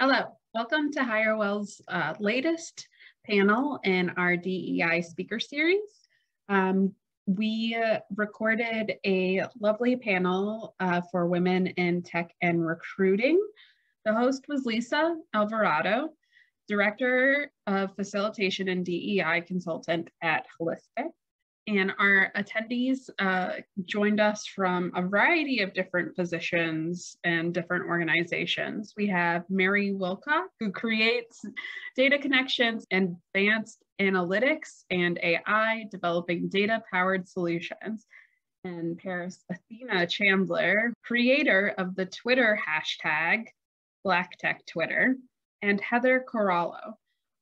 Hello, welcome to HireWell's latest panel in our DEI speaker series. We recorded a lovely panel for women in tech and recruiting. The host was Lisa Alvarado, Director of Facilitation and DEI Consultant at Holistic. And our attendees joined us from a variety of different positions and different organizations. We have Mary Willcock, who creates data connections, advanced analytics, and AI, developing data-powered solutions. And Paris Athena Chandler, creator of the Twitter hashtag, BlackTechTwitter, and Heather Corallo,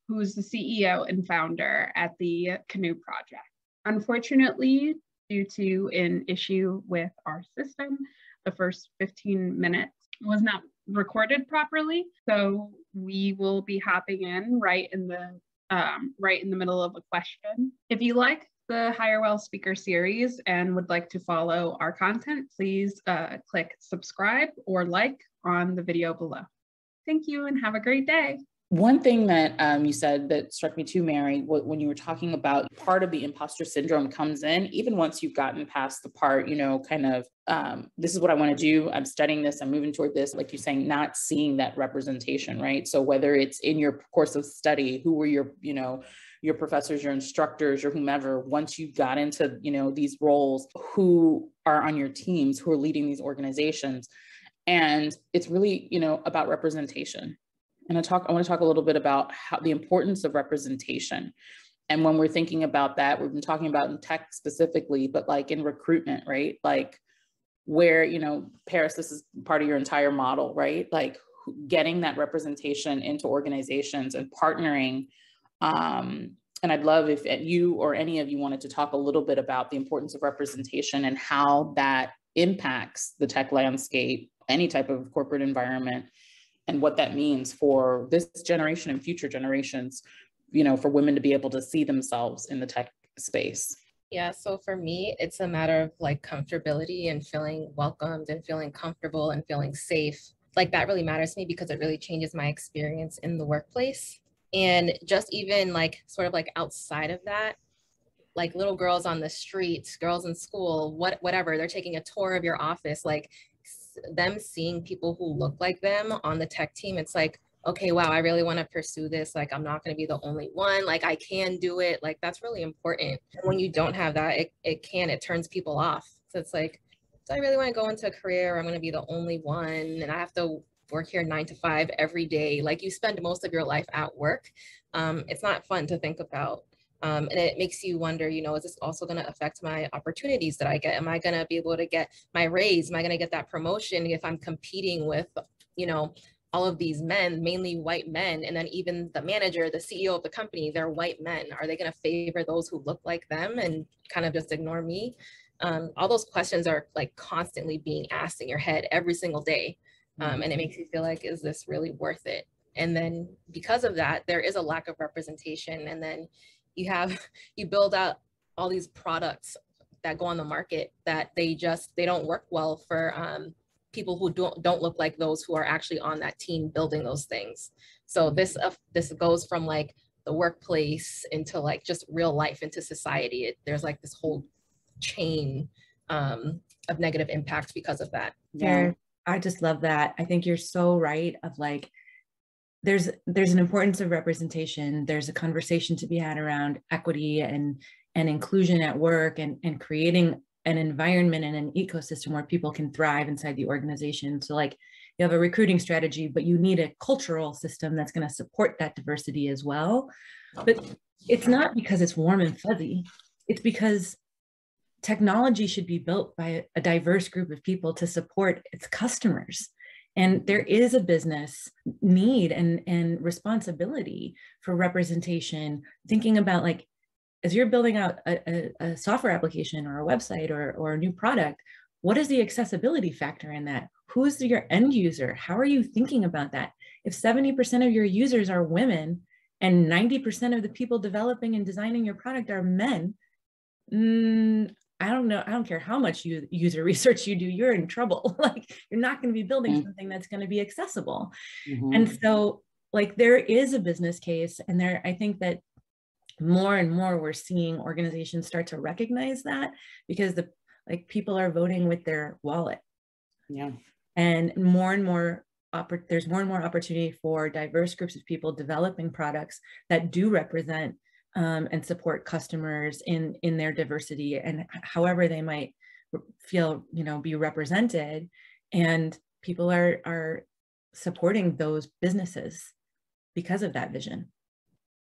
who's the CEO and founder at the Canoe Project. Unfortunately, due to an issue with our system, the first 15 minutes was not recorded properly. So we will be hopping in right in the middle of a question. If you like the HireWell speaker series and would like to follow our content, please click subscribe or like on the video below. Thank you and have a great day. One thing that you said that struck me too, Mary, when you were talking about part of the imposter syndrome comes in, even once you've gotten past the part, this is what I want to do. I'm studying this. I'm moving toward this. Like you're saying, not seeing that representation, right? So whether it's in your course of study, who were your professors, your instructors, or whomever, once you got into, these roles, who are on your teams, who are leading these organizations. And it's really, about representation. And I want to talk a little bit about the importance of representation. And when we're thinking about that, we've been talking about in tech specifically, but like in recruitment, right? Like where, Paris, this is part of your entire model, right? Like getting that representation into organizations and partnering. And I'd love if you or any of you wanted to talk a little bit about the importance of representation and how that impacts the tech landscape, any type of corporate environment, and what that means for this generation and future generations, for women to be able to see themselves in the tech space. Yeah, so for me, it's a matter of like comfortability and feeling welcomed and feeling comfortable and feeling safe. Like that really matters to me because it really changes my experience in the workplace. And just even like sort of like outside of that, like little girls on the street, girls in school, whatever, they're taking a tour of your office, like them seeing people who look like them on the tech team, it's like, okay, wow, I really want to pursue this. Like, I'm not going to be the only one. Like, I can do it. Like, that's really important. And when you don't have that, it turns people off. So it's like, do I really want to go into a career where I'm going to be the only one and I have to work here 9 to 5 every day? Like, you spend most of your life at work. It's not fun to think about. And it makes you wonder, is this also going to affect my opportunities that I get? Am I going to be able to get my raise? Am I going to get that promotion if I'm competing with, all of these men, mainly white men, and then even the manager, the CEO of the company, they're white men. Are they going to favor those who look like them and kind of just ignore me? All those questions are like constantly being asked in your head every single day. And it makes you feel like, is this really worth it? And then because of that, there is a lack of representation. And then you build out all these products that go on the market that they don't work well for people who don't look like those who are actually on that team building those things. So this goes from like the workplace into like just real life into society. There's like this whole chain of negative impacts because of that. Yeah, I just love that. I think you're so right of like, there's an importance of representation. There's a conversation to be had around equity and inclusion at work and creating an environment and an ecosystem where people can thrive inside the organization. So like you have a recruiting strategy, but you need a cultural system that's going to support that diversity as well. But it's not because it's warm and fuzzy. It's because technology should be built by a diverse group of people to support its customers. And there is a business need and responsibility for representation, thinking about like, as you're building out a software application or a website or a new product, what is the accessibility factor in that? Who's your end user? How are you thinking about that? If 70% of your users are women and 90% of the people developing and designing your product are men, I don't care how much user research you do, you're in trouble. Like, you're not going to be building something that's going to be accessible. And so like, there is a business case, and I think that more and more we're seeing organizations start to recognize that, because people are voting with their wallet. Yeah. And more and more there's more and more opportunity for diverse groups of people developing products that do represent and support customers in their diversity and however they might feel, be represented. And people are supporting those businesses because of that vision.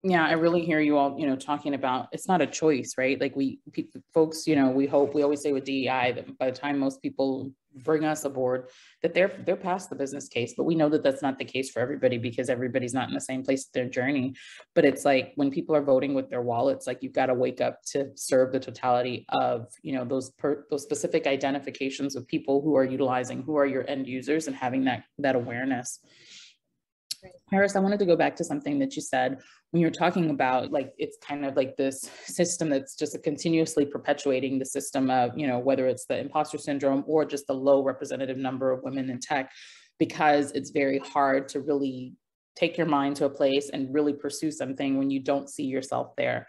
Yeah, I really hear you all, talking about, it's not a choice, right? Like folks, we hope, we always say with DEI that by the time most people bring us aboard, that they're past the business case, but we know that that's not the case for everybody, because everybody's not in the same place in their journey. But it's like, when people are voting with their wallets, like, you've got to wake up to serve the totality of, those specific identifications of people who are utilizing, who are your end users, and having that awareness. Harris, I wanted to go back to something that you said when you're talking about, like, it's kind of like this system that's just continuously perpetuating the system of, whether it's the imposter syndrome or just the low representative number of women in tech, because it's very hard to really take your mind to a place and really pursue something when you don't see yourself there.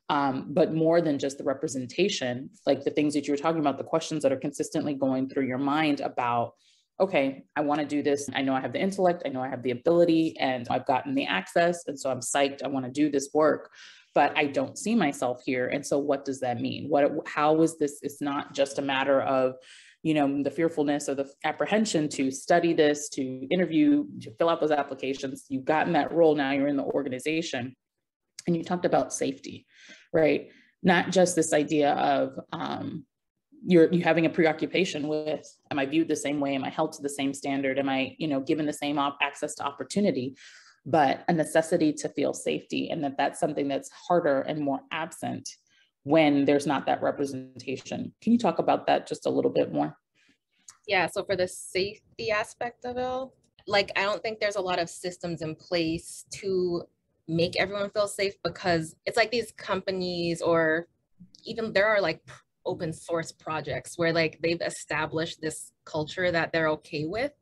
But more than just the representation, like the things that you were talking about, the questions that are consistently going through your mind about, okay, I want to do this. I know I have the intellect, I know I have the ability, and I've gotten the access. And so I'm psyched, I want to do this work, but I don't see myself here. And so what does that mean? How is this? It's not just a matter of, the fearfulness or the apprehension to study this, to interview, to fill out those applications. You've gotten that role, now you're in the organization. And you talked about safety, right? Not just this idea of, you're having a preoccupation with, am I viewed the same way? Am I held to the same standard? Am I, given the same access to opportunity? But a necessity to feel safety, and that's something that's harder and more absent when there's not that representation. Can you talk about that just a little bit more? Yeah, so for the safety aspect of it, like, I don't think there's a lot of systems in place to make everyone feel safe, because it's like these companies, or even there are like open source projects where like they've established this culture that they're okay with,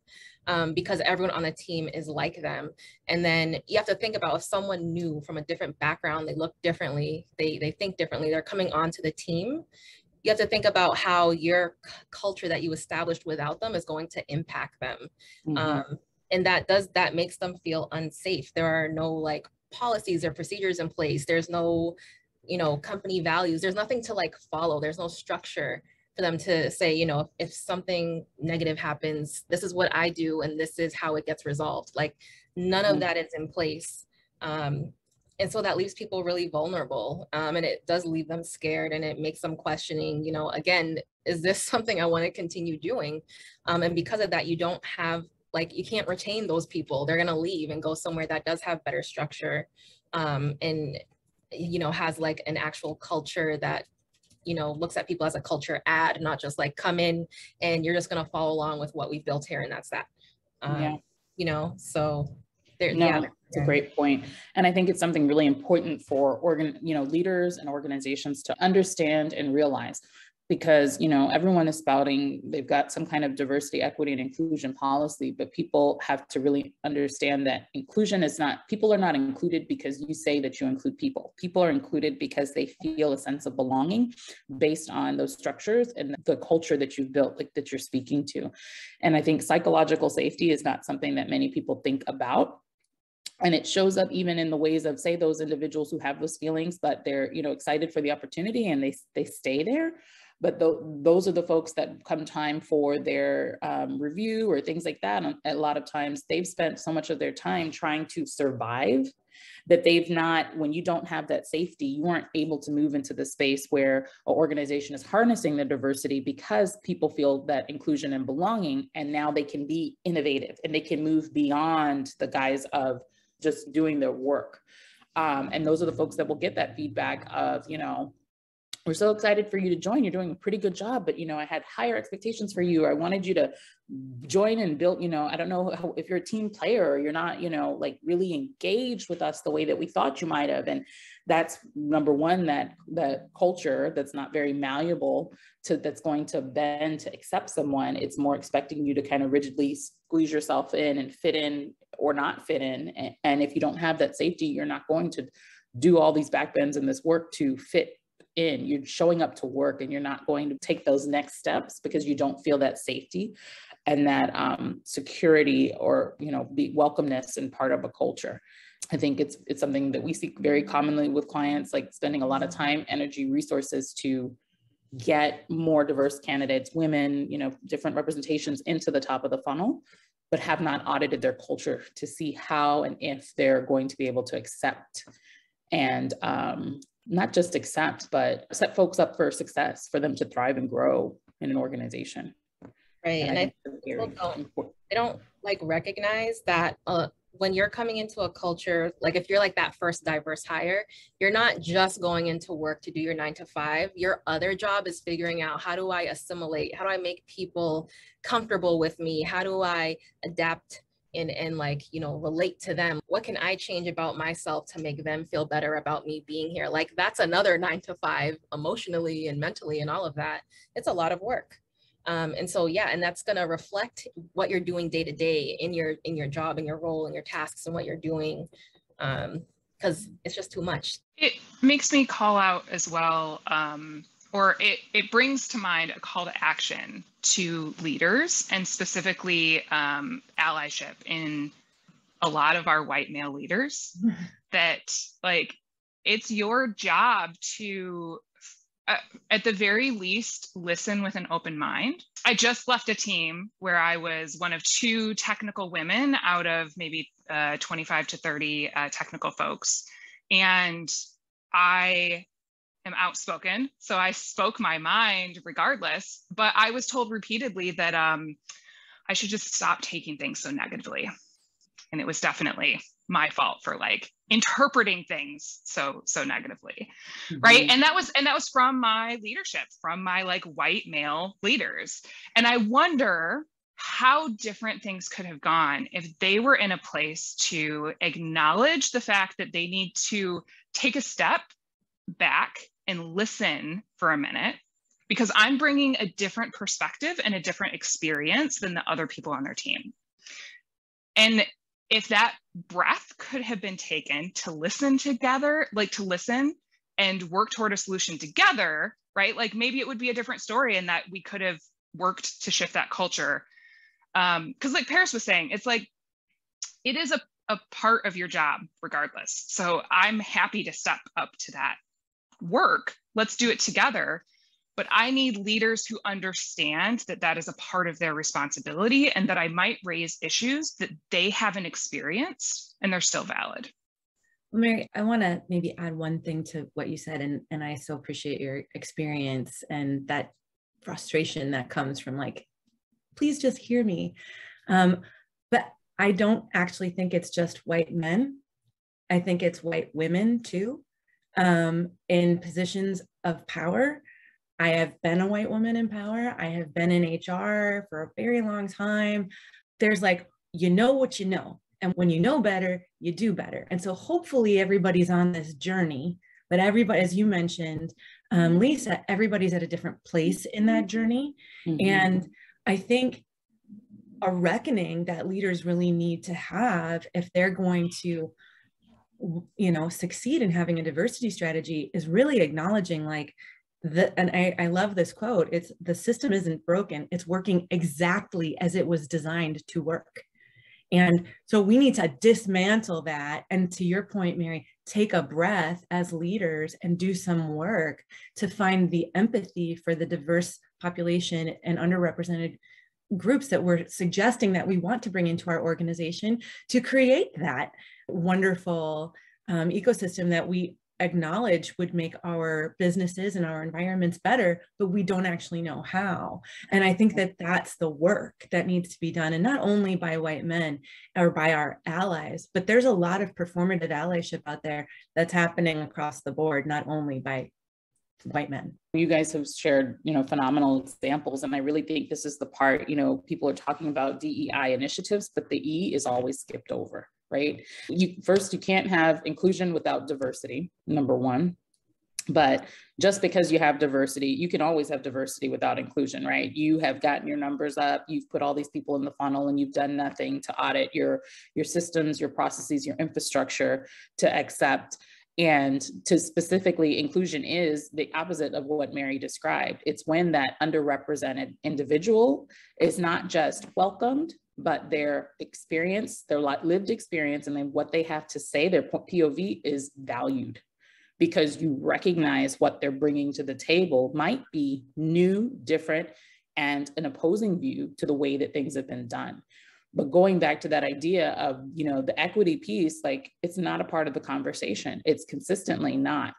because everyone on the team is like them. And then you have to think about, if someone new from a different background, they look differently, they think differently, they're coming onto the team, you have to think about how your culture that you established without them is going to impact them. And that makes them feel unsafe. There are no like policies or procedures in place. There's no company values. There's nothing to like follow. There's no structure for them to say, if something negative happens, this is what I do and this is how it gets resolved. Like, none of that is in place. And so that leaves people really vulnerable. And it does leave them scared, and it makes them questioning, again, is this something I want to continue doing? And because of that, you don't have, like, you can't retain those people. They're going to leave and go somewhere that does have better structure. And has like an actual culture that, looks at people as a culture add, not just like, come in and you're just going to follow along with what we've built here and that's that. So there, it's a great point. And I think it's something really important for leaders and organizations to understand and realize, because, everyone is spouting, they've got some kind of diversity, equity, and inclusion policy, but people have to really understand that inclusion is not, people are not included because you say that you include people. People are included because they feel a sense of belonging based on those structures and the culture that you've built, like that you're speaking to. And I think psychological safety is not something that many people think about. And it shows up even in the ways of, say, those individuals who have those feelings, but they're, excited for the opportunity and they stay there. But those are the folks that come time for their review or things like that. And a lot of times they've spent so much of their time trying to survive that they've not, when you don't have that safety, you aren't able to move into the space where an organization is harnessing the diversity, because people feel that inclusion and belonging, and now they can be innovative and they can move beyond the guise of just doing their work. And those are the folks that will get that feedback of, we're so excited for you to join. You're doing a pretty good job, but, I had higher expectations for you. I wanted you to join and build, I don't know if you're a team player or you're not, like really engaged with us the way that we thought you might have. And that's number one, that culture that's not very malleable that's going to bend to accept someone. It's more expecting you to kind of rigidly squeeze yourself in and fit in or not fit in. And if you don't have that safety, you're not going to do all these backbends and this work to fit in. You're showing up to work and you're not going to take those next steps because you don't feel that safety and that security or, the welcomeness and part of a culture. I think it's something that we see very commonly with clients, like spending a lot of time, energy, resources to get more diverse candidates, women, different representations into the top of the funnel, but have not audited their culture to see how and if they're going to be able to accept and not just accept, but set folks up for success, for them to thrive and grow in an organization. Right. And I think people don't like recognize that when you're coming into a culture, like if you're like that first diverse hire, you're not just going into work to do your 9 to 5. Your other job is figuring out, how do I assimilate? How do I make people comfortable with me? How do I adapt and like, relate to them? What can I change about myself to make them feel better about me being here? Like that's another 9 to 5 emotionally and mentally and all of that. It's a lot of work. And so, yeah, and that's going to reflect what you're doing day to day in your job and your role and your tasks and what you're doing, because it's just too much. It makes me call out as well, or it brings to mind a call to action to leaders and specifically allyship in a lot of our white male leaders, that like it's your job to at the very least, listen with an open mind. I just left a team where I was one of 2 technical women out of maybe 25 to 30 technical folks. And I am outspoken, so I spoke my mind regardless, but I was told repeatedly that I should just stop taking things so negatively. And it was definitely my fault for like interpreting things so negatively, right? And that was from my leadership, from my like white male leaders. And I wonder how different things could have gone if they were in a place to acknowledge the fact that they need to take a step back and listen for a minute, because I'm bringing a different perspective and a different experience than the other people on their team. And if that breath could have been taken to listen together, like to listen and work toward a solution together, right? Like maybe it would be a different story in that we could have worked to shift that culture. Because like Paris was saying, it's like, it is a part of your job regardless. So I'm happy to step up to that work. Let's do it together. But I need leaders who understand that that is a part of their responsibility and that I might raise issues that they haven't experienced and they're still valid. Well, Mary, I want to maybe add one thing to what you said, and I so appreciate your experience and that frustration that comes from like, please just hear me. But I don't actually think it's just white men. I think it's white women too, in positions of power. I have been a white woman in power. I have been in HR for a very long time. There's like, you know what you know. And when you know better, you do better. And so hopefully everybody's on this journey, but everybody, as you mentioned, Lisa, everybody's at a different place in that journey. Mm-hmm. And I think a reckoning that leaders really need to have if they're going to, succeed in having a diversity strategy is really acknowledging like, and I love this quote, it's the system isn't broken, it's working exactly as it was designed to work. And so we need to dismantle that. And to your point, Mary, take a breath as leaders and do some work to find the empathy for the diverse population and underrepresented groups that we're suggesting that we want to bring into our organization to create that wonderful ecosystem that we acknowledge would make our businesses and our environments better, but we don't actually know how. And I think that that's the work that needs to be done, and not only by white men or by our allies, but there's a lot of performative allyship out there that's happening across the board, not only by white men. You guys have shared, phenomenal examples. And I really think this is the part, people are talking about DEI initiatives, but the E is always skipped over, right? You can't have inclusion without diversity, number one. But just because you have diversity, you can always have diversity without inclusion, right? You have gotten your numbers up, you've put all these people in the funnel, and you've done nothing to audit your systems, your processes, your infrastructure to accept. And to specifically, inclusion is the opposite of what Mary described. It's when that underrepresented individual is not just welcomed, but their experience, their lived experience, and then what they have to say, their POV is valued, because you recognize what they're bringing to the table might be new, different, and an opposing view to the way that things have been done. But going back to that idea of, the equity piece, like, it's not a part of the conversation. It's consistently not,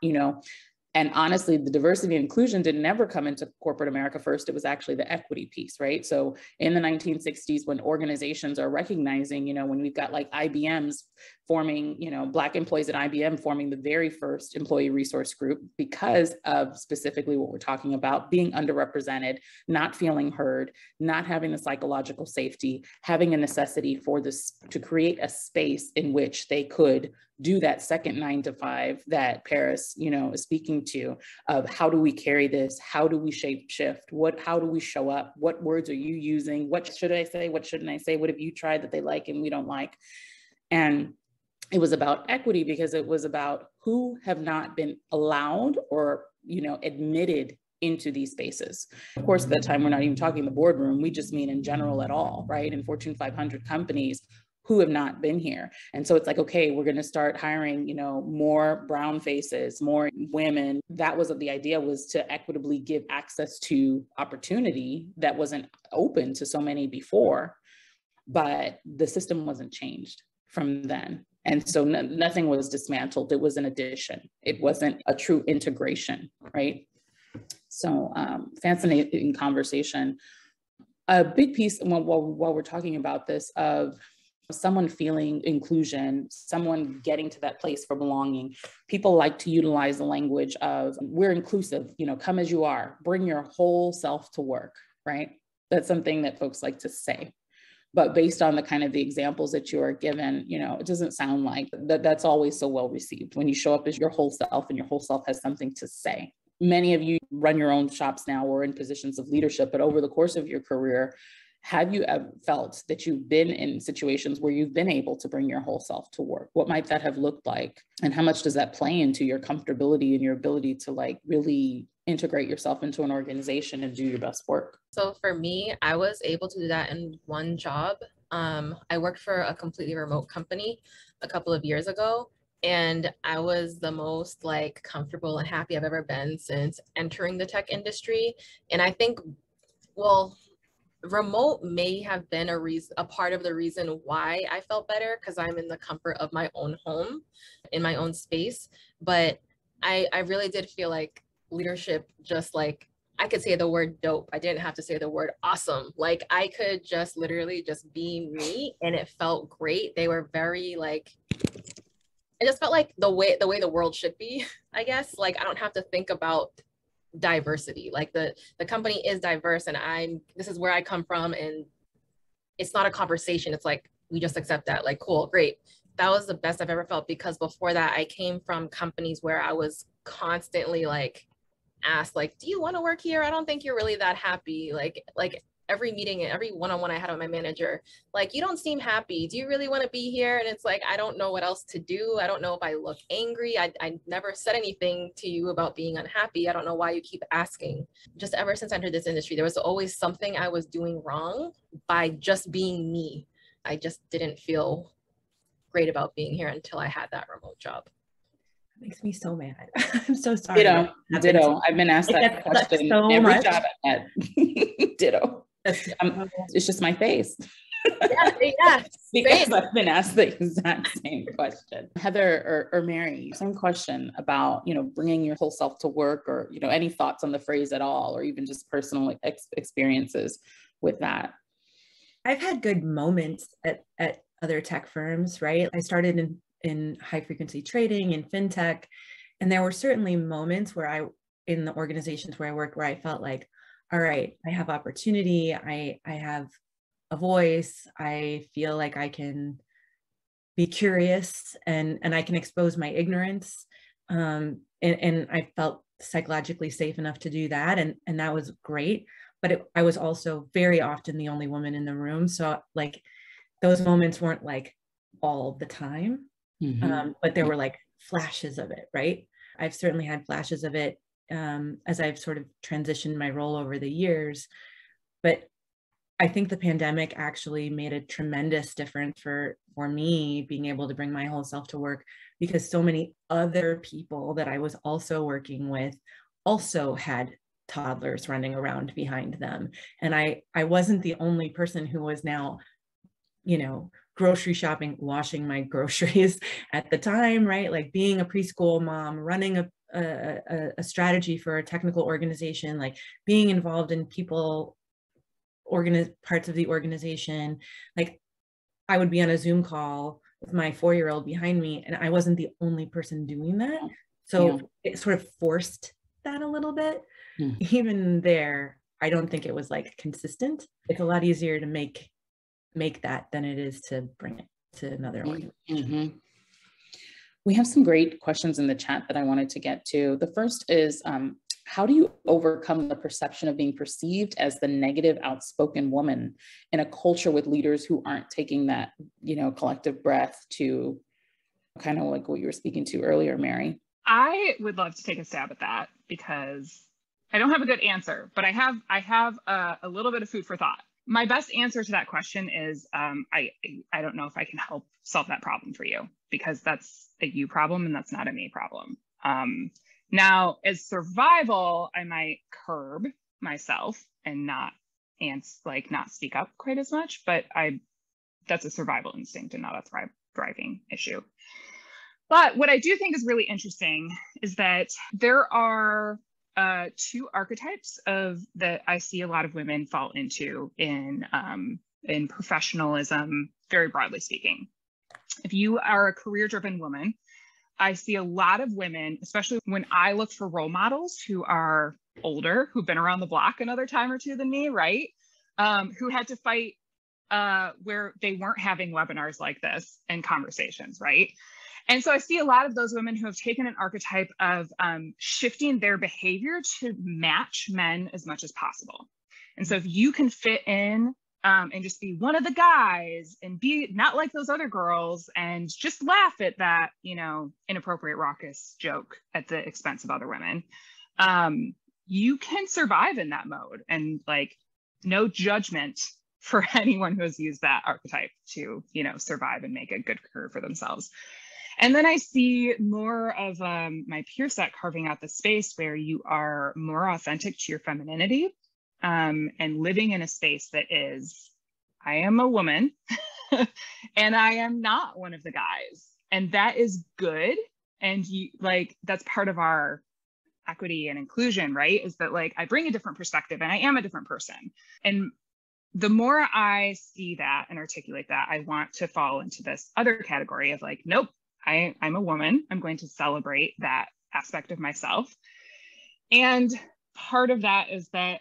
and honestly, the diversity and inclusion didn't ever come into corporate America first. It was actually the equity piece, right? So in the 1960s, when organizations are recognizing, when we've got like IBM's forming, Black employees at IBM forming the very first employee resource group because of specifically what we're talking about, being underrepresented, not feeling heard, not having the psychological safety, having a necessity for this to create a space in which they could do that second 9 to 5 that Paris, is speaking to, of how do we carry this? How do we shape shift? How do we show up? What words are you using? What should I say? What shouldn't I say? What have you tried that they like and we don't like? And it was about equity because it was about who have not been allowed or, admitted into these spaces. Of course, at that time, we're not even talking the boardroom. We just mean in general at all, right? In Fortune 500 companies who have not been here. And so it's like, okay, we're going to start hiring, more brown faces, more women. That was the idea, was to equitably give access to opportunity that wasn't open to so many before, but the system wasn't changed from then. And so nothing was dismantled. It was an addition. It wasn't a true integration, right? So fascinating conversation. A big piece while we're talking about this of someone feeling inclusion, someone getting to that place for belonging. People like to utilize the language of, we're inclusive, come as you are, bring your whole self to work, right? That's something that folks like to say. But based on the kind of the examples that you are given, it doesn't sound like that's always so well received when you show up as your whole self and your whole self has something to say. Many of you run your own shops now or in positions of leadership, but over the course of your career, have you ever felt that you've been in situations where you've been able to bring your whole self to work? What might that have looked like? And how much does that play into your comfortability and your ability to really integrate yourself into an organization and do your best work? So for me, I was able to do that in one job. I worked for a completely remote company a couple of years ago, and I was the most comfortable and happy I've ever been since entering the tech industry. And I think, remote may have been a part of the reason why I felt better, because I'm in the comfort of my own home, in my own space. But I really did feel like leadership, just I could say the word dope. I didn't have to say the word awesome. I could just literally just be me, and it felt great. They were very it just felt like the way the world should be, I guess. I don't have to think about diversity. The company is diverse, and this is where I come from, and it's not a conversation. It's we just accept that. Cool, great. That was the best I've ever felt, because before that I came from companies where I was constantly asked do you want to work here? I don't think you're really that happy. Every meeting and every one-on-one I had with my manager, you don't seem happy. Do you really want to be here? And it's I don't know what else to do. I don't know if I look angry. I never said anything to you about being unhappy. I don't know why you keep asking. Just ever since I entered this industry, there was always something I was doing wrong by just being me. I just didn't feel great about being here until I had that remote job. Makes me so mad. I'm so sorry. Ditto. I've been asked that question so every much. job I've had. Ditto. It's just my face. Yeah. Because I've been asked the exact same question. Heather or Mary, same question about, bringing your whole self to work, or, any thoughts on the phrase at all, or even just personal experiences with that. I've had good moments at other tech firms, right? I started in high frequency trading in fintech, and there were certainly moments where in the organizations where I worked, where I felt like, all right, I have opportunity, I have a voice, I feel like I can be curious and I can expose my ignorance. And I felt psychologically safe enough to do that. And that was great. But I was also very often the only woman in the room. So like those moments weren't like all the time, but there were like flashes of it, right? I've certainly had flashes of it as I've sort of transitioned my role over the years. But I think the pandemic actually made a tremendous difference for me being able to bring my whole self to work, because so many other people that I was also working with also had toddlers running around behind them. And I wasn't the only person who was now, you know, grocery shopping, washing my groceries at the time, right? Like being a preschool mom, running a strategy for a technical organization, like being involved in people parts of the organization. Like I would be on a Zoom call with my 4-year-old behind me, and I wasn't the only person doing that. So it sort of forced that a little bit. Even there, I don't think it was like consistent. It's a lot easier to make that than it is to bring it to another organization. We have some great questions in the chat that I wanted to get to. The first is, how do you overcome the perception of being perceived as the negative, outspoken woman in a culture with leaders who aren't taking that, you know, collective breath to kind of like what you were speaking to earlier, Mary? I would love to take a stab at that because I don't have a good answer, but I have a little bit of food for thought. My best answer to that question is I don't know if I can help solve that problem for you, because that's a you problem and that's not a me problem. Now, as survival, I might curb myself and not speak up quite as much, but that's a survival instinct and not a thriving issue. But what I do think is really interesting is that there are two archetypes that I see a lot of women fall into in professionalism, very broadly speaking. If you are a career-driven woman, I see a lot of women, especially when I look for role models who are older, who've been around the block another time or two than me, right? Who had to fight where they weren't having webinars like this and conversations, right? And so I see a lot of those women who have taken an archetype of shifting their behavior to match men as much as possible. And so if you can fit in and just be one of the guys and be not like those other girls and just laugh at that, you know, inappropriate, raucous joke at the expense of other women, you can survive in that mode, and like no judgment for anyone who has used that archetype to, you know, survive and make a good career for themselves. And then I see more of my peer set carving out the space where you are more authentic to your femininity, and living in a space that is, I am a woman and I am not one of the guys. And that is good. And that's part of our equity and inclusion, right? Is that like, I bring a different perspective and I am a different person. And the more I see that and articulate that, I want to fall into this other category of like, nope, I'm a woman. I'm going to celebrate that aspect of myself. And part of that is that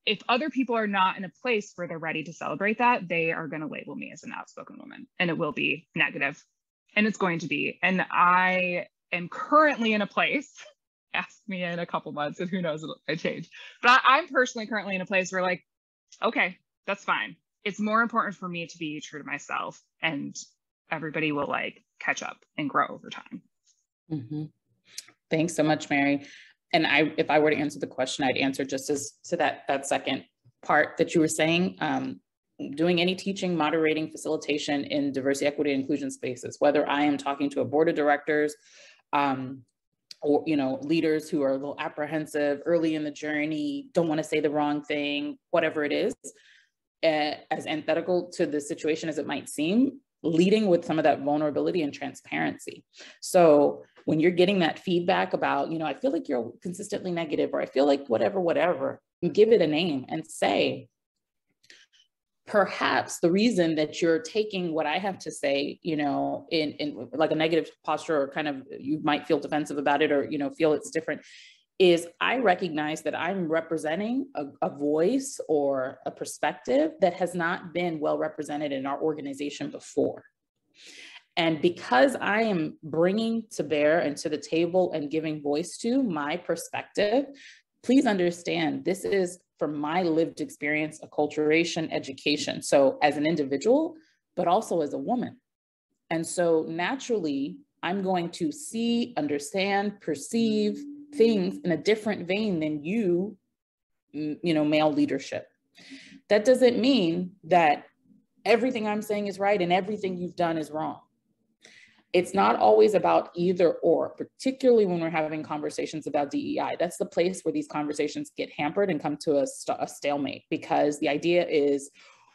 if other people are not in a place where they're ready to celebrate that, they are going to label me as an outspoken woman, and it will be negative, and it's going to be. And I am currently in a place, ask me in a couple months and who knows, it might change. But I'm personally currently in a place where like, okay, that's fine. It's more important for me to be true to myself, and everybody will like catch up and grow over time. Mm-hmm. Thanks so much, Mary. And if I were to answer the question, I'd answer just as to that second part that you were saying. Doing any teaching, moderating, facilitation in diversity, equity, and inclusion spaces, whether I am talking to a board of directors, or, you know, leaders who are a little apprehensive early in the journey, don't want to say the wrong thing, whatever it is, as antithetical to the situation as it might seem, leading with some of that vulnerability and transparency. So when you're getting that feedback about, you know, I feel like you're consistently negative, or I feel like whatever, give it a name and say, perhaps the reason that you're taking what I have to say, you know, in like a negative posture, or kind of, you might feel defensive about it, or, you know, feel it's different, is I recognize that I'm representing a voice or a perspective that has not been well represented in our organization before. And because I am bringing to bear and to the table and giving voice to my perspective, please understand, this is from my lived experience, acculturation, education. So as an individual, but also as a woman. And so naturally, I'm going to see, understand, perceive things in a different vein than you know, male leadership. That doesn't mean that everything I'm saying is right and everything you've done is wrong. It's not always about either or, particularly when we're having conversations about DEI. That's the place where these conversations get hampered and come to a stalemate, because the idea is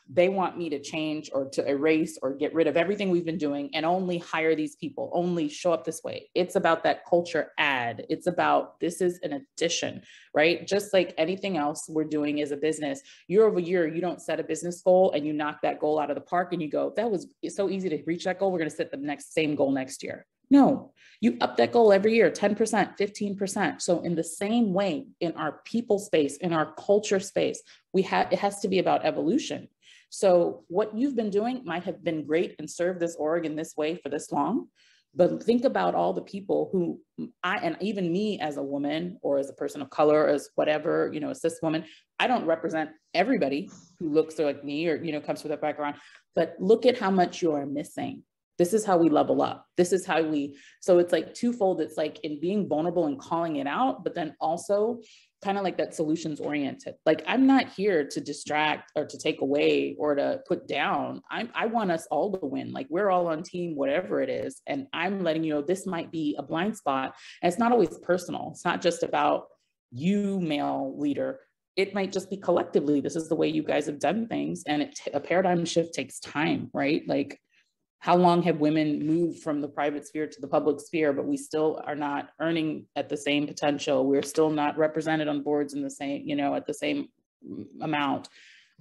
they want me to change or to erase or get rid of everything we've been doing and only hire these people, only show up this way. It's about that culture add. It's about, this is an addition, right? Just like anything else we're doing as a business, year over year, you don't set a business goal and you knock that goal out of the park and you go, that was so easy to reach that goal, we're going to set the same goal next year. No, you up that goal every year, 10%, 15%. So in the same way, in our people space, in our culture space, it has to be about evolution. So what you've been doing might have been great and served this org in this way for this long, but think about all the people who and even me as a woman or as a person of color, as whatever, you know, a cis woman, I don't represent everybody who looks like me or, you know, comes from that background, but look at how much you are missing. This is how we level up. This is how so it's like twofold. It's like in being vulnerable and calling it out, but then also kind of like that solutions oriented. Like, I'm not here to distract or to take away or to put down. I want us all to win. Like, we're all on team, whatever it is. And I'm letting you know, this might be a blind spot. And it's not always personal. It's not just about you, male leader. It might just be collectively, this is the way you guys have done things. And a paradigm shift takes time, right? Like, how long have women moved from the private sphere to the public sphere, but we still are not earning at the same potential. We're still not represented on boards in the same, you know, at the same amount.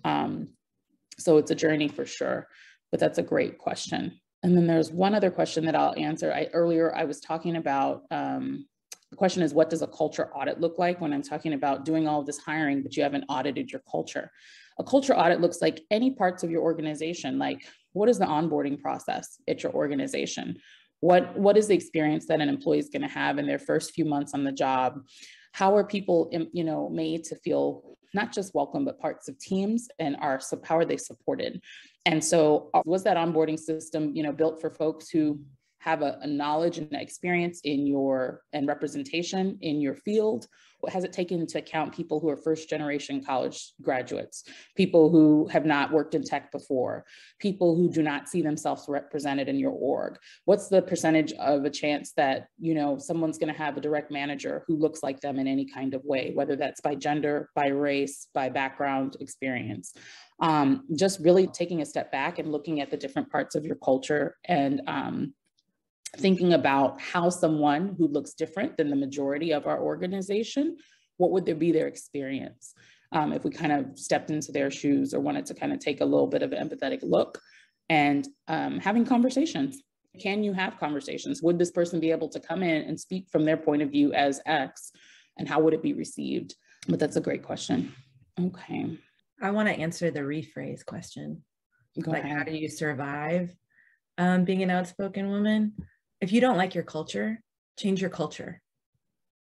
So it's a journey for sure, but that's a great question. And then there's one other question that I'll answer. Earlier I was talking about, the question is, what does a culture audit look like when I'm talking about doing all of this hiring, but you haven't audited your culture? A culture audit looks like any parts of your organization, like, what is the onboarding process at your organization? What is the experience that an employee is going to have in their first few months on the job? How are people, you know, made to feel not just welcome, but parts of teams, and how are they supported? And so was that onboarding system, you know, built for folks who have a knowledge and experience and representation in your field? Has it taken into account people who are first generation college graduates, people who have not worked in tech before, people who do not see themselves represented in your org? What's the percentage of a chance that, you know, someone's going to have a direct manager who looks like them in any kind of way, whether that's by gender, by race, by background, experience? Just really taking a step back and looking at the different parts of your culture and thinking about how someone who looks different than the majority of our organization, what would there be their experience if we kind of stepped into their shoes or wanted to kind of take a little bit of an empathetic look, and having conversations. Can you have conversations? Would this person be able to come in and speak from their point of view as X, and how would it be received? But that's a great question. Okay. I want to answer the rephrase question. Go ahead. How do you survive being an outspoken woman? If you don't like your culture, change your culture.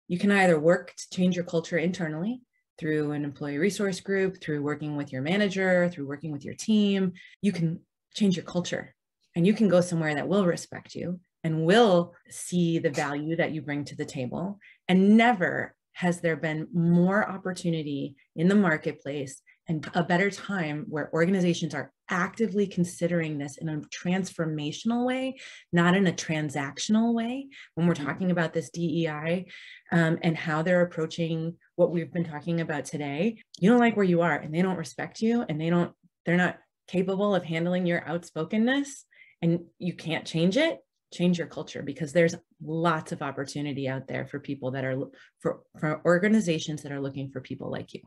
You can either work to change your culture internally through an employee resource group, through working with your manager, through working with your team. You can change your culture, and you can go somewhere that will respect you and will see the value that you bring to the table. And never has there been more opportunity in the marketplace and a better time where organizations are actively considering this in a transformational way, not in a transactional way. When we're talking about this DEI and how they're approaching what we've been talking about today, you don't like where you are and they don't respect you, and they're not capable of handling your outspokenness, and you can't change it. Change your culture, because there's lots of opportunity out there for people that are, for organizations that are looking for people like you.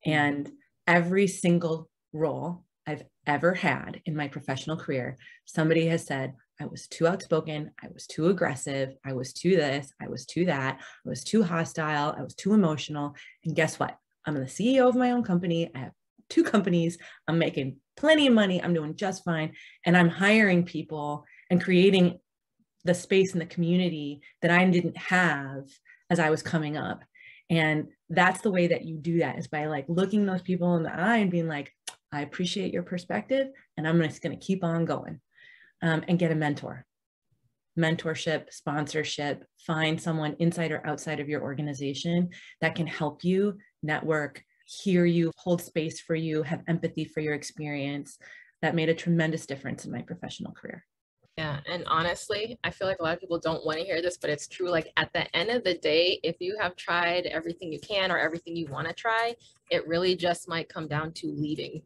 And every single role I've ever had in my professional career. Somebody has said, I was too outspoken, I was too aggressive, I was too this, I was too that, I was too hostile, I was too emotional. And guess what? I'm the CEO of my own company. I have 2 companies. I'm making plenty of money. I'm doing just fine. And I'm hiring people and creating the space in the community that I didn't have as I was coming up. And that's the way that you do that, is by like looking those people in the eye and being like, I appreciate your perspective, and I'm just going to keep on going. And get a mentor. Mentorship, sponsorship, find someone inside or outside of your organization that can help you network, hear you, hold space for you, have empathy for your experience. That made a tremendous difference in my professional career. Yeah. And honestly, I feel like a lot of people don't want to hear this, but it's true. Like at the end of the day, if you have tried everything you can or everything you want to try, it really just might come down to leaving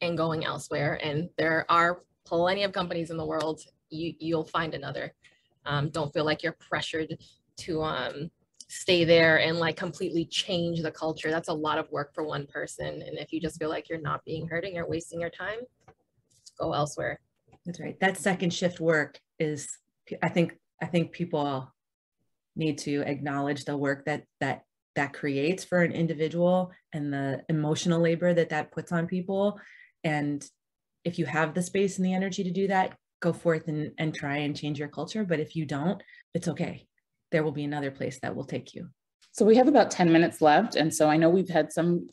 and going elsewhere. And there are plenty of companies in the world. You'll find another. Don't feel like you're pressured to stay there and like completely change the culture. That's a lot of work for one person. And if you just feel like you're not being heard and you're wasting your time, go elsewhere. That's right. That second shift work is, I think people need to acknowledge the work that creates for an individual and the emotional labor that puts on people. And if you have the space and the energy to do that, go forth and try and change your culture. But if you don't, it's okay. There will be another place that will take you. So we have about 10 minutes left. And so I know we've had some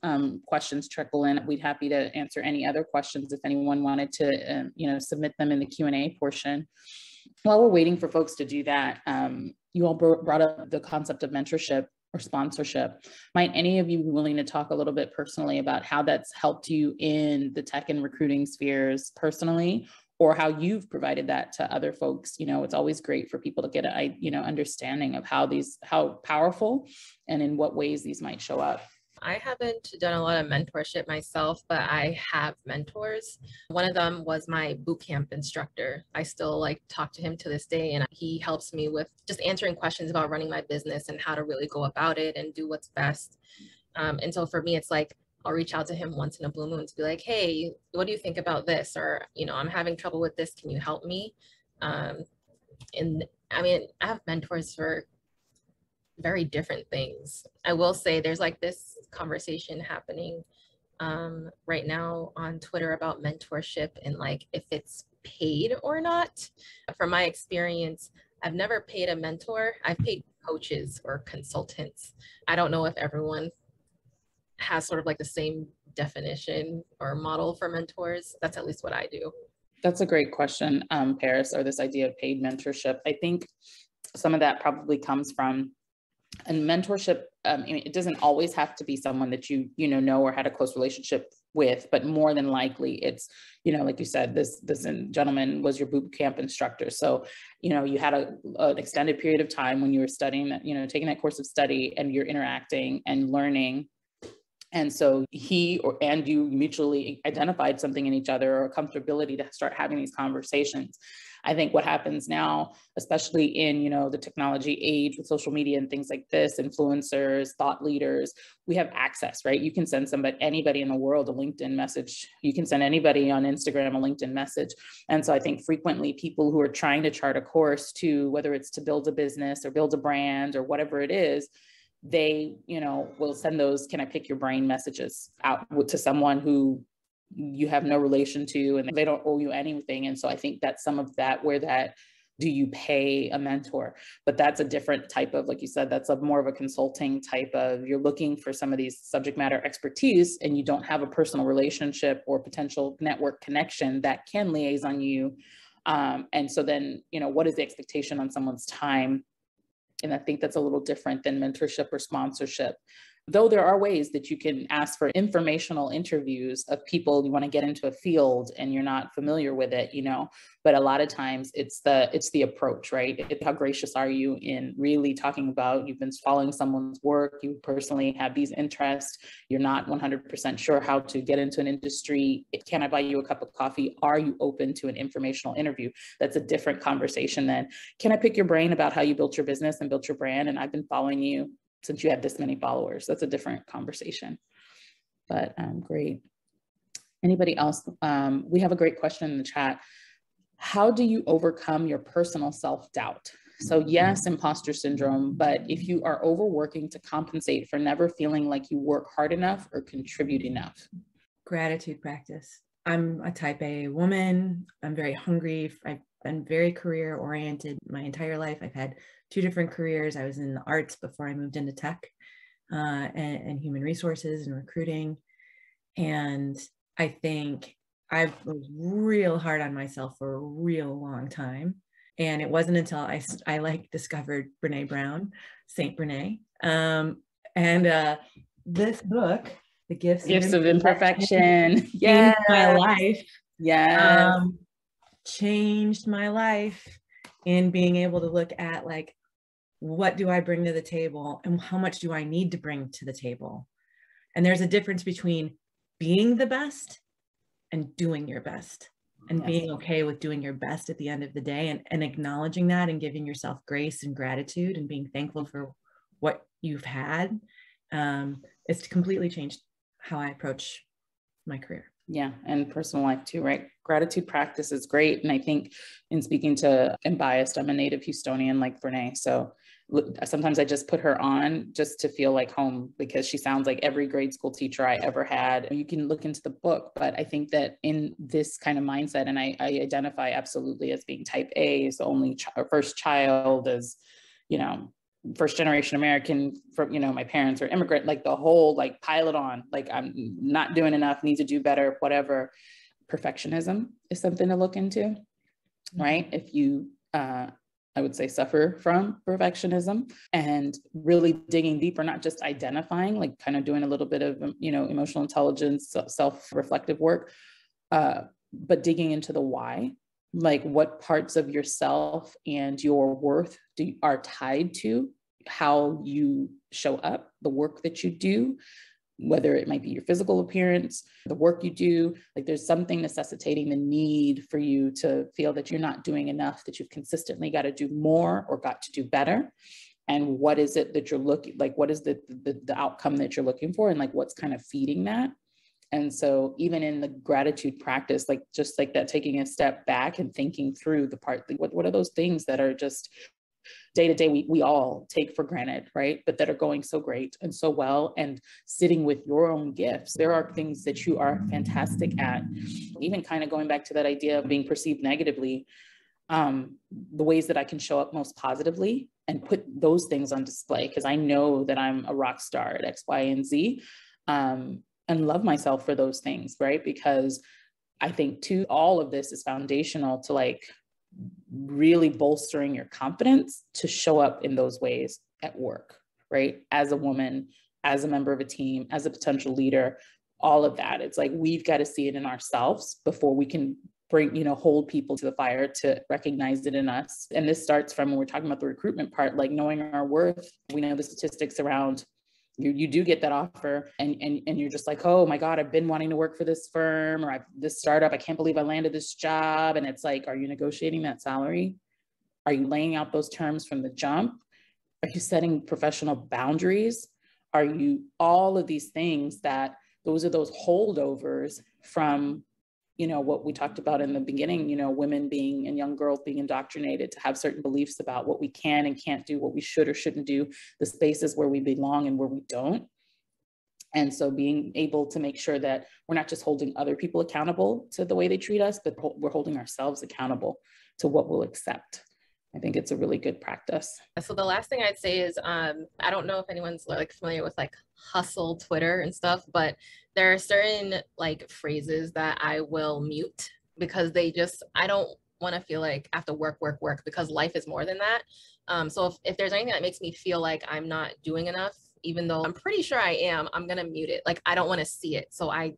questions trickle in. We'd happy to answer any other questions if anyone wanted to, submit them in the Q&A portion. While we're waiting for folks to do that, you all brought up the concept of mentorship or sponsorship. Might any of you be willing to talk a little bit personally about how that's helped you in the tech and recruiting spheres personally, or how you've provided that to other folks? It's always great for people to get an understanding of how powerful and in what ways these might show up. I haven't done a lot of mentorship myself, but I have mentors. One of them was my boot camp instructor. I still talk to him to this day, and he helps me with just answering questions about running my business and how to really go about it and do what's best. And so for me, it's I'll reach out to him once in a blue moon to be like, hey, what do you think about this? Or, I'm having trouble with this. Can you help me? And I have mentors for very different things. I will say there's this conversation happening right now on Twitter about mentorship and if it's paid or not. From my experience, I've never paid a mentor. I've paid coaches or consultants. I don't know if everyone has sort of the same definition or model for mentors. That's at least what I do. That's a great question, Paris, or this idea of paid mentorship. I think some of that probably comes from, and mentorship, it doesn't always have to be someone that you know or had a close relationship with, but more than likely it's, like you said, this gentleman was your boot camp instructor. So, you had an extended period of time when you were studying that, taking that course of study, and you're interacting and learning. And so he and you mutually identified something in each other, or a comfortability to start having these conversations. I think what happens now, especially in, the technology age with social media and things like this, influencers, thought leaders, we have access, right? You can send anybody in the world a LinkedIn message. You can send anybody on Instagram a LinkedIn message. And so I think frequently people who are trying to chart a course to, whether it's to build a business or build a brand or whatever it is, they, will send those, can I pick your brain messages out to someone who you have no relation to, and they don't owe you anything. And so I think that's some of that, where that, do you pay a mentor? But that's a different type of, like you said, that's more of a consulting type of, you're looking for some of these subject matter expertise, and you don't have a personal relationship or potential network connection that can liaison you. And so then, what is the expectation on someone's time? And I think that's a little different than mentorship or sponsorship. Though there are ways that you can ask for informational interviews of people you want to get into a field and you're not familiar with it, but a lot of times it's the approach, right? How gracious are you in really talking about, you've been following someone's work, you personally have these interests, you're not 100% sure how to get into an industry. Can I buy you a cup of coffee? Are you open to an informational interview? That's a different conversation than, can I pick your brain about how you built your business and built your brand? And I've been following you since you had this many followers. That's a different conversation, but great. Anybody else? We have a great question in the chat. How do you overcome your personal self-doubt? So yes, imposter syndrome, but if you are overworking to compensate for never feeling like you work hard enough or contribute enough. Gratitude practice. I'm a type A woman. I'm very hungry. I've been very career oriented my entire life. I've had 2 different careers. I was in the arts before I moved into tech and human resources and recruiting. And I think I was real hard on myself for a real long time. And it wasn't until I like discovered Brene Brown, Saint Brene. This book, The Gifts of Imperfection, changed my life. Yes. Changed my life in being able to look at like, what do I bring to the table and how much do I need to bring to the table? And there's a difference between being the best and doing your best. And being okay with doing your best at the end of the day, and acknowledging that and giving yourself grace and gratitude and being thankful for what you've had. It's completely changed how I approach my career. Yeah, and personal life too, right? Gratitude practice is great. And I think in speaking to, I'm biased, I'm a native Houstonian like Brene. So sometimes I just put her on just to feel like home, because she sounds like every grade school teacher I ever had. You can look into the book, but I think that in this kind of mindset, and I identify absolutely as being type A, so only first child, as, you know, first generation American, from, you know, my parents are immigrant, like the whole, like pile it on, like I'm not doing enough, need to do better, whatever. Perfectionism is something to look into, right? If you, I would say, suffer from perfectionism, and really digging deeper, not just identifying, like kind of doing a little bit of, you know, emotional intelligence, self-reflective work, but digging into the why, like what parts of yourself and your worth are tied to how you show up, the work that you do, whether it might be your physical appearance, the work you do, like there's something necessitating the need for you to feel that you're not doing enough, that you've consistently got to do more or got to do better. And what is it that you're looking, like, what is the outcome that you're looking for? And like, what's kind of feeding that? And so even in the gratitude practice, like just like that, taking a step back and thinking through the part, like what are those things that are just day to day, we all take for granted, right? But that are going so great and so well, and sitting with your own gifts. There are things that you are fantastic at, even kind of going back to that idea of being perceived negatively, the ways that I can show up most positively and put those things on display, because I know that I'm a rock star at X, Y, and Z, and love myself for those things, right? Because I think too, all of this is foundational to like really bolstering your confidence to show up in those ways at work, right? As a woman, as a member of a team, as a potential leader, all of that. It's like, we've got to see it in ourselves before we can bring, you know, hold people to the fire to recognize it in us. And this starts from, when we're talking about the recruitment part, like knowing our worth. We know the statistics around you do get that offer and you're just like, oh my God, I've been wanting to work for this firm or this startup. I can't believe I landed this job. And it's like, are you negotiating that salary? Are you laying out those terms from the jump? Are you setting professional boundaries? Are you, all of these things that, those are those holdovers from, you know, what we talked about in the beginning, you know, women being and young girls being indoctrinated to have certain beliefs about what we can and can't do, what we should or shouldn't do, the spaces where we belong and where we don't. And so being able to make sure that we're not just holding other people accountable to the way they treat us, but we're holding ourselves accountable to what we'll accept. I think it's a really good practice. So the last thing I'd say is, I don't know if anyone's like familiar with like hustle Twitter and stuff, but there are certain like phrases that I will mute because I don't want to feel like I have to work, because life is more than that. So if there's anything that makes me feel like I'm not doing enough, even though I'm pretty sure I am, I'm going to mute it. Like, I don't want to see it. So I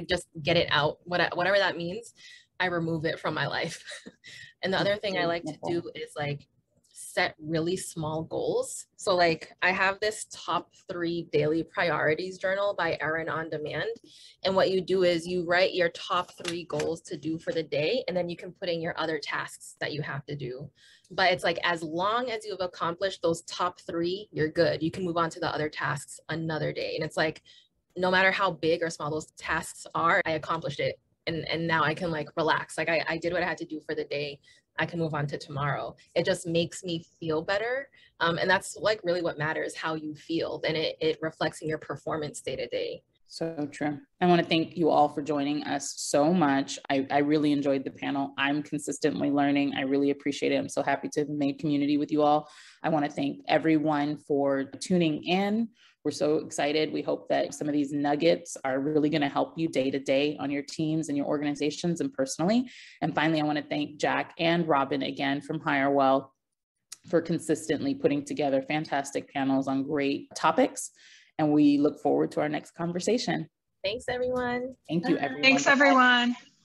just get it out, whatever that means. I remove it from my life. And the other thing I like to do is like set really small goals. So like I have this top 3 daily priorities journal by Aren on demand. And what you do is you write your top 3 goals to do for the day, and then you can put in your other tasks that you have to do. But it's like, as long as you've accomplished those top 3, you're good. You can move on to the other tasks another day. And it's like, no matter how big or small those tasks are, I accomplished it. And now I can like relax. Like I did what I had to do for the day. I can move on to tomorrow. It just makes me feel better. And that's like really what matters, how you feel. Then it reflects in your performance day to day. So true. I want to thank you all for joining us so much. I really enjoyed the panel. I'm consistently learning. I really appreciate it. I'm so happy to have made community with you all. I want to thank everyone for tuning in. We're so excited. We hope that some of these nuggets are really going to help you day to day on your teams and your organizations and personally. And finally, I want to thank Jack and Robin again from HireWell for consistently putting together fantastic panels on great topics. And we look forward to our next conversation. Thanks, everyone. Thank you, everyone. Thanks, everyone.